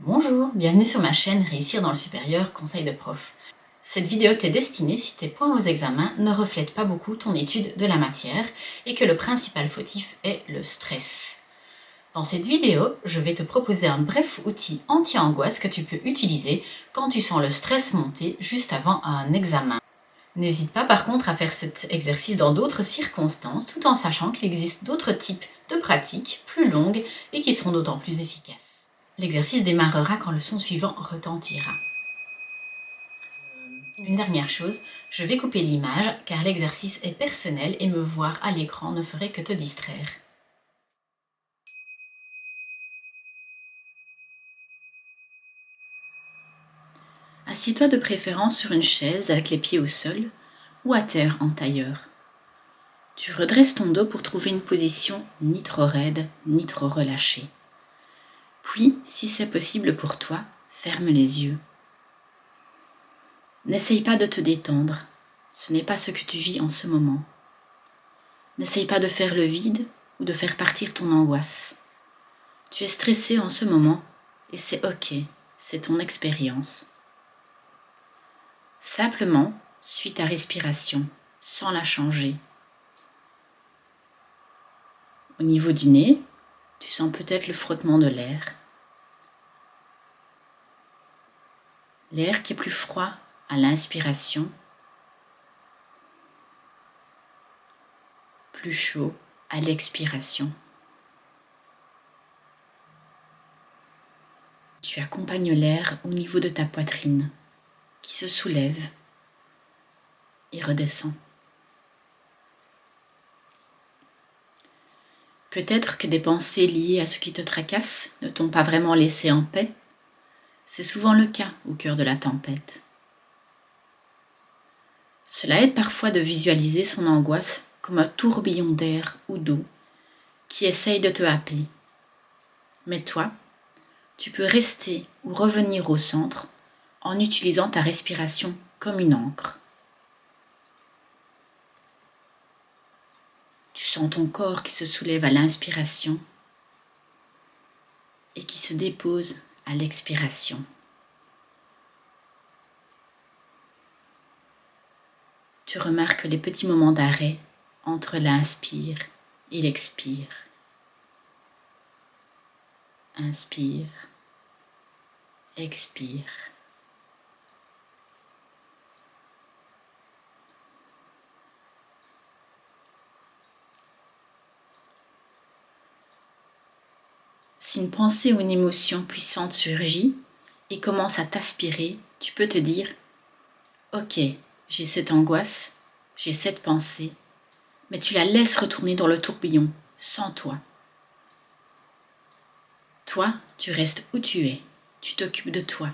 Bonjour, bienvenue sur ma chaîne Réussir dans le supérieur, conseil de prof. Cette vidéo t'est destinée si tes points aux examens ne reflètent pas beaucoup ton étude de la matière et que le principal fautif est le stress. Dans cette vidéo, je vais te proposer un bref outil anti-angoisse que tu peux utiliser quand tu sens le stress monter juste avant un examen. N'hésite pas par contre à faire cet exercice dans d'autres circonstances tout en sachant qu'il existe d'autres types de pratiques plus longues et qui seront d'autant plus efficaces. L'exercice démarrera quand le son suivant retentira. Une dernière chose, je vais couper l'image car l'exercice est personnel et me voir à l'écran ne ferait que te distraire. Assieds-toi de préférence sur une chaise avec les pieds au sol ou à terre en tailleur. Tu redresses ton dos pour trouver une position ni trop raide ni trop relâchée. Puis, si c'est possible pour toi, ferme les yeux. N'essaye pas de te détendre, ce n'est pas ce que tu vis en ce moment. N'essaye pas de faire le vide ou de faire partir ton angoisse. Tu es stressé en ce moment et c'est ok, c'est ton expérience. Simplement, suis ta respiration sans la changer. Au niveau du nez, tu sens peut-être le frottement de l'air. L'air qui est plus froid à l'inspiration, plus chaud à l'expiration. Tu accompagnes l'air au niveau de ta poitrine qui se soulève et redescend. Peut-être que des pensées liées à ce qui te tracasse ne t'ont pas vraiment laissé en paix. C'est souvent le cas au cœur de la tempête. Cela aide parfois de visualiser son angoisse comme un tourbillon d'air ou d'eau qui essaye de te happer. Mais toi, tu peux rester ou revenir au centre en utilisant ta respiration comme une ancre. Tu sens ton corps qui se soulève à l'inspiration et qui se dépose à l'expiration. Tu remarques les petits moments d'arrêt entre l'inspire et l'expire. Inspire, expire. Si une pensée ou une émotion puissante surgit et commence à t'aspirer, tu peux te dire « Ok, j'ai cette angoisse, j'ai cette pensée », mais tu la laisses retourner dans le tourbillon, sans toi. Toi, tu restes où tu es, tu t'occupes de toi,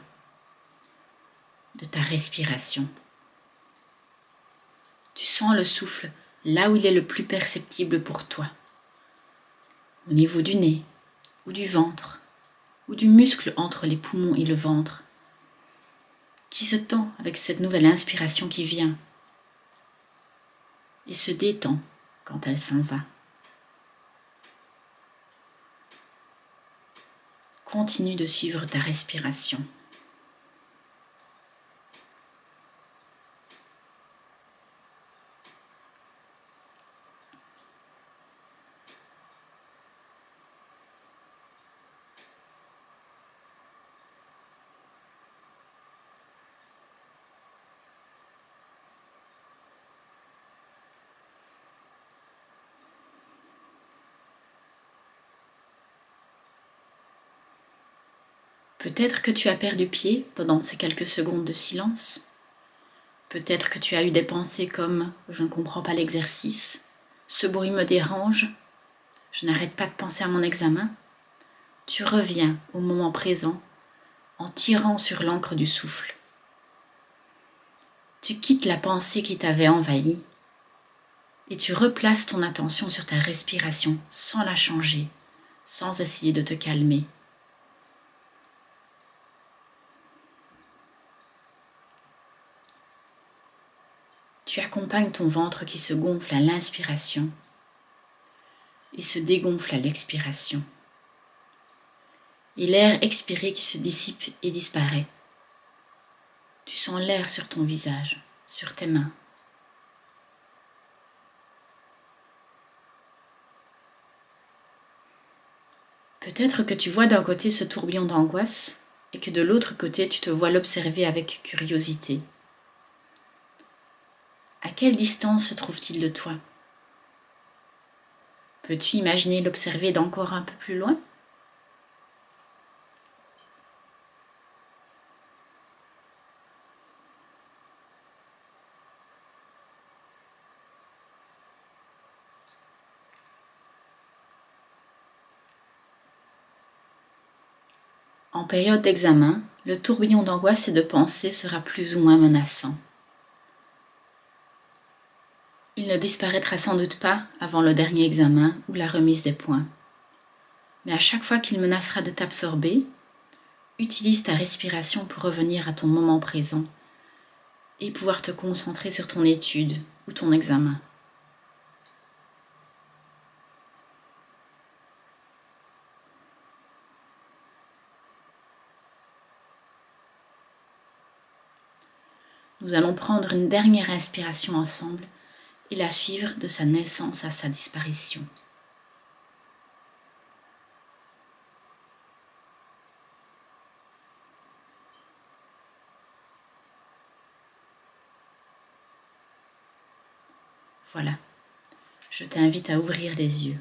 de ta respiration. Tu sens le souffle là où il est le plus perceptible pour toi, au niveau du nez ou du ventre, ou du muscle entre les poumons et le ventre, qui se tend avec cette nouvelle inspiration qui vient et se détend quand elle s'en va. Continue de suivre ta respiration. Peut-être que tu as perdu pied pendant ces quelques secondes de silence. Peut-être que tu as eu des pensées comme « je ne comprends pas l'exercice »,« ce bruit me dérange »,« je n'arrête pas de penser à mon examen ». Tu reviens au moment présent en tirant sur l'encre du souffle. Tu quittes la pensée qui t'avait envahi et tu replaces ton attention sur ta respiration sans la changer, sans essayer de te calmer. Tu accompagnes ton ventre qui se gonfle à l'inspiration et se dégonfle à l'expiration. et l'air expiré qui se dissipe et disparaît. Tu sens l'air sur ton visage, sur tes mains. Peut-être que tu vois d'un côté ce tourbillon d'angoisse et que de l'autre côté tu te vois l'observer avec curiosité. À quelle distance se trouve-t-il de toi ? Peux-tu imaginer l'observer d'encore un peu plus loin ? En période d'examen, le tourbillon d'angoisse et de pensée sera plus ou moins menaçant. Il ne disparaîtra sans doute pas avant le dernier examen ou la remise des points. Mais à chaque fois qu'il menacera de t'absorber, utilise ta respiration pour revenir à ton moment présent et pouvoir te concentrer sur ton étude ou ton examen. Nous allons prendre une dernière inspiration ensemble et la suivre de sa naissance à sa disparition. Voilà, je t'invite à ouvrir les yeux.